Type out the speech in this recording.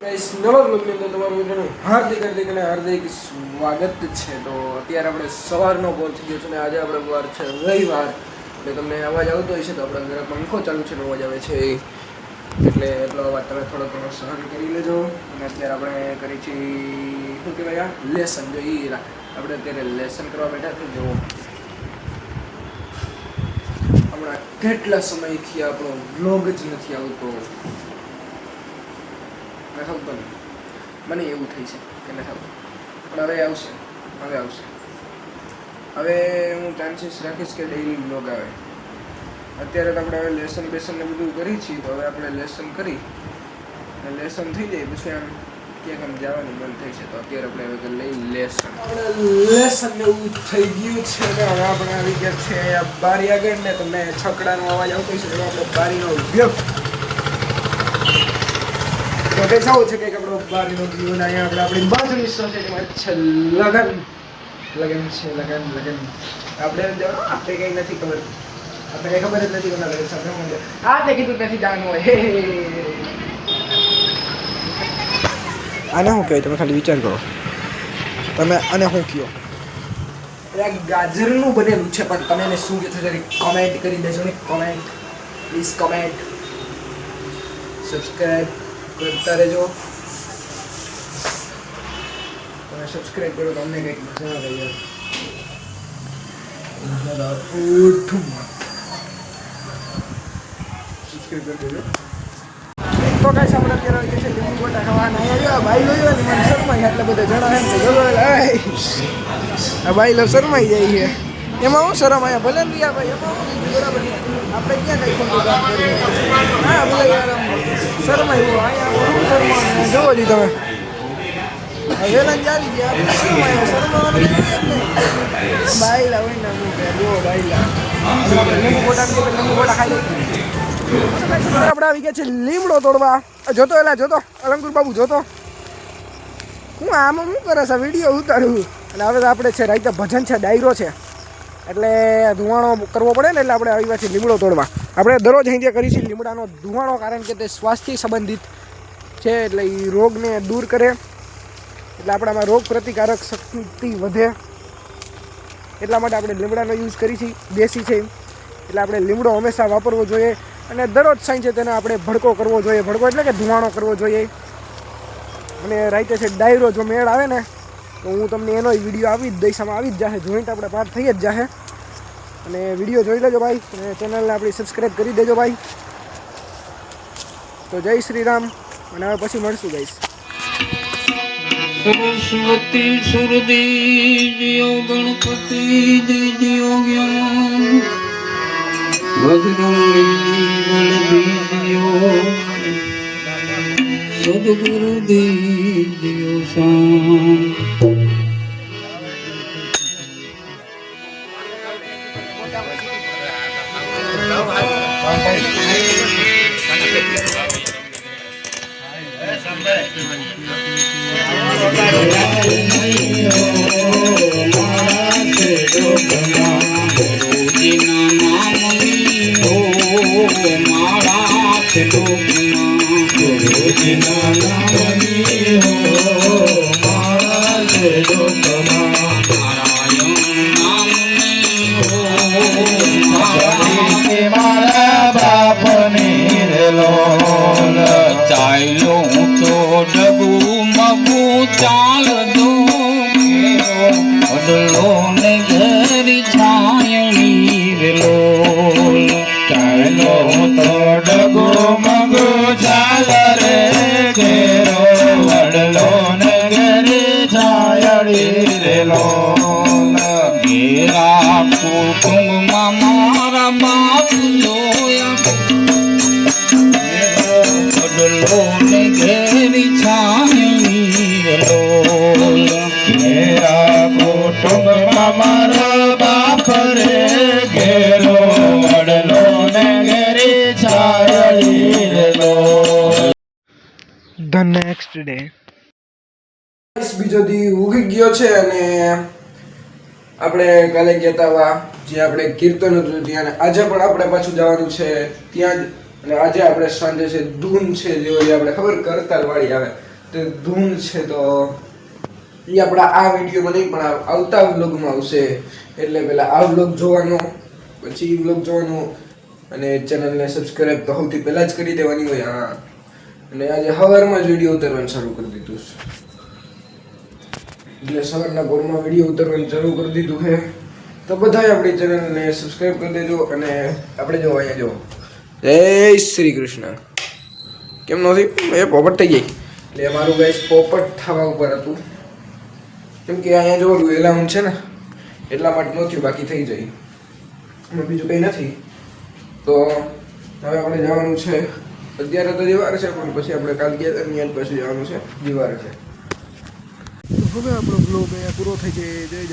Guys નવા બ્લોગની અંદર તમારું બધાનું હાર્દિક સ્વાગત છે. તો અત્યારે આપણે સવારનો કોલ થઈ ગયો છે અને આજે આપણે વાર છે રવિવાર, એટલે તમને અવાજ આવતો હોય છે તો આપણા ઘરે પંખો ચાલુ છે, અવાજ આવે છે એટલે એટલો અવાજ તમે થોડો ઘણો સહન કરી લેજો. અને અત્યારે આપણે કરી છીએ શું કહેવાય લેસન. જો આપણે અત્યારે લેસન કરવા બેઠા છે. જો હમણાં કેટલા સમયથી આપણો બ્લોગ જ નથી આવતો. મને એવું થઈ છે કે નથી આવતું, પણ હવે આવશે. હવે હું ચાન્સીસ રાખીશ કે ડેઈલી બ્લોગ આવે. અત્યારે તો આપણે હવે લેસન ને બધું કરી છીએ, તો હવે આપણે લેસન કરી અને લેસન થઈ જાય પછી આમ ક્યાંક આમ જવાનું મન થઈ છે. તો અત્યારે આપણે હવે લઈ લેસન ને એવું થઈ ગયું છે ને હવે આપણે આવી ગયા છે બારી આગળ ને તમને છકડાનો અવાજ આવતો છે. આપણે બારીનો ઉપયોગ તો કે જાવ છે કે આપણો બારીનો વ્યૂ ને અહીંયા આપણે આપણી બાજુની સોસાયટીમાં છે લગન આપણે કંઈ નથી ખબર, આપણે કંઈ ખબર જ નથી કોના લગન સાથે તે કીધું નથી જાણવું હોય. આને શું કહે તમે ખાલી વિચાર કરો, તમે આને શું કહો? ગાજરનું બનેલું છે, પણ તમે એને શું કહો છો જરી કોમેન્ટ કરી દેજો ને. પ્લીઝ કોમેન્ટ, સબસ્ક્રાઈબ કરતા રહેજો. તમે સબસ્ક્રાઈબ કરો તો અમને કંઈક મજા આવે યાર. સબસ્ક્રાઈબ કરી દેજો. તો કાંઈ આપણે અત્યારે આવી છે લીંબુ ગોટા ખાવાના. અહીંયા ભાઈ લોયો ને મને શરમાઈ એટલે બધા જણા એમ કે ચલો આ ભાઈ લો શરમાઈ જાય છે. એમાં હું શરમ અહીંયા ભલે ને રહ્યા ભાઈ, એમાં હું બરાબર આપણે ક્યાં કંઈ ખોટું કામ કરીએ. હા ભલે યાર શરમાયું અહીંયા શરમાવાનું જોવો જી તમે વેલા ચાલી ગયા શરમાવાનું બાયલા હોય ને જુઓ બાયલા લીંબુ ગોટા ખાઈ લો. આપણે આવી ગયા છે લીમડો તોડવા. જોતો અલંકુર બાબુ જોતો હું આમાં શું કરે છે વિડીયો ઉતારું. અને હવે તો આપણે છે રાઈતે ભજન છે, ડાયરો છે, એટલે ધુવાણો કરવો પડે ને, એટલે આપણે આવી ગયા છીએ લીમડો તોડવા. આપણે દરરોજ અહીં કરીએ છીએ લીમડાનો ધુવાણો, કારણ કે તે સ્વાસ્થ્ય સંબંધિત છે, એટલે એ રોગને દૂર કરે, એટલે આપણામાં રોગ પ્રતિકારક શક્તિ વધે, એટલા માટે આપણે લીમડાનો યુઝ કરી છીએ. દેશી છે એટલે આપણે લીમડો હંમેશા વાપરવો જોઈએ. અને દરરોજ સાંજે તેને આપણે ભડકો કરવો જોઈએ. ભડકો એટલે કે ધુવાણો કરવો જોઈએ. અને રાઈતે છે ડાયરો જો મેળ આવે ને તો હું તમને એનો વિડીયો આવી જ દઈશ. આમાં આવી જ જશે, જોઈન્ટ આપણે પાર થઈ જ જશે. અને વિડીયો જોઈ લેજો ભાઈ, અને ચેનલને આપણી સબસ્ક્રાઈબ કરી દેજો ભાઈ. તો જય શ્રી રામ, અને હવે પછી મળશું ગાઈસ. સરસ્વતી સુરદેવ ગણપતિ દેજો જ્ઞાન બજરંગી બલદેવ્યો સદગુરુ દેજો શામ. ચાલો તો ડગુ મગુ ચાલ દો અડલો ને ઘરી છાયણી વેલો. ચાલો તો ડગુ મગુ ચાલ રે ઘેરો અડલો ને ઘરી છાયણી વેલો. ઘેરા કુટુંબમાં મારા બાપુ લોયા ને ઘેરી છાયણી વેલો. ઘેરા કુટુંબમાં મારા બાપ રે ઘેરો વડલો ને ઘેરી છાયણી વેલો. ધ નેક્સ્ટ ડે બીજો દી ઉગી ગયો છે અને આપણે કાલે ગયા હતા જે આપણે કીર્તન હતું ત્યાં, આજે પણ આપણે પાછું જવાનું છે ત્યાં જ. અને આજે આપણે સાંજે છે ધૂન છે, જે આપણે ખબર કરતાલ વાળી આવે તે ધૂન છે તો એ આપણા આ વિડીયોમાં નહીં પણ આવતા વ્લોગમાં આવશે. એટલે પહેલાં આ વ્લોગ જોવાનો, પછી એ વ્લોગ જોવાનો અને ચેનલને સબસ્ક્રાઈબ તો સૌથી પહેલાં જ કરી દેવાની હોય. હા, અને આજે સવારમાં જ વિડીયો ઉતારવાનું શરૂ કરી દીધું છે. એટલે સવારના પોરમાં વિડીયો ઉતારવાનું શરૂ કરી દીધું છે. તો બધાએ આપણી ચેનલને સબસ્ક્રાઈબ કરી દેજો. અને આપણે જો અહીંયા જો જય શ્રી કૃષ્ણ કેમ નથી એ પોપટ થઈ ગઈ. એટલે મારું ગાઈસ પોપટ થવા ઉપર હતું, કેમ કે અહીંયા જો એલાઉન્ડ છે ને એટલા માટે ન થયું, બાકી થઈ જાય. એમાં બીજું કંઈ નથી. તો હવે આપણે જવાનું છે. અત્યારે તો દિવાર છે પણ પછી આપણે કાલ ગયા ત્યાં પછી જવાનું છે દિવાર છે. હવે આપણો બ્લોગ અહીંયા પૂરો થઈ જાય. જય